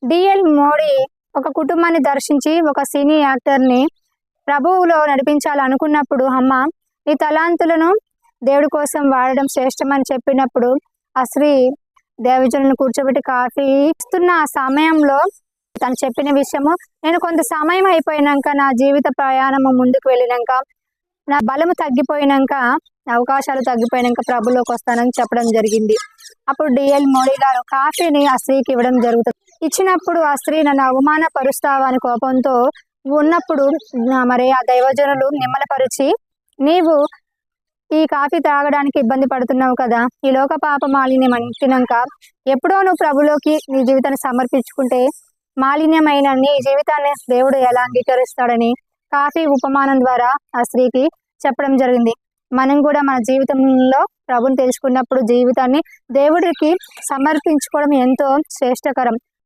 DL Modi ఒక కుటుంబాన్ని దర్శించి ఒక సినీ యాక్టర్ని ప్రభువులో నడిపించాలనుకున్నప్పుడు, అమ్మ నీ తలాంతులను దేవుడి కోసం వాడడం శ్రేష్టమని చెప్పినప్పుడు ఆ స్త్రీ దేవజనులను కూర్చోబెట్టి కాఫీ ఇస్తున్న ఆ సమయంలో తను చెప్పిన విషయము, నేను కొంత సమయం అయిపోయినాక, నా జీవిత ప్రయాణము ముందుకు వెళ్ళినాక, నా బలము తగ్గిపోయినాక, అవకాశాలు తగ్గిపోయినాక ప్రభులోకి వస్తానని చెప్పడం జరిగింది. అప్పుడు డిఎల్ మోడీ గారు కాఫీని ఆ స్త్రీకి ఇవ్వడం జరుగుతుంది. ఇచ్చినప్పుడు ఆ స్త్రీ నన్ను అవమానపరుస్తావా అని కోపంతో ఉన్నప్పుడు మరి ఆ దైవజనులు నిమ్మలపరిచి, నీవు ఈ కాఫీ తాగడానికి ఇబ్బంది పడుతున్నావు కదా, ఈ లోక పాప మాలిన్యం అంటినాక ఎప్పుడో నువ్వు ప్రభులోకి నీ జీవితాన్ని సమర్పించుకుంటే మాలిన్యమైన నీ జీవితాన్ని దేవుడు ఎలా అంగీకరిస్తాడని కాఫీ ఉపమానం ద్వారా ఆ స్త్రీకి చెప్పడం జరిగింది. మనం కూడా మన జీవితంలో ప్రభుని తెలుసుకున్నప్పుడు జీవితాన్ని దేవుడికి సమర్పించుకోవడం ఎంతో శ్రేష్టకరం.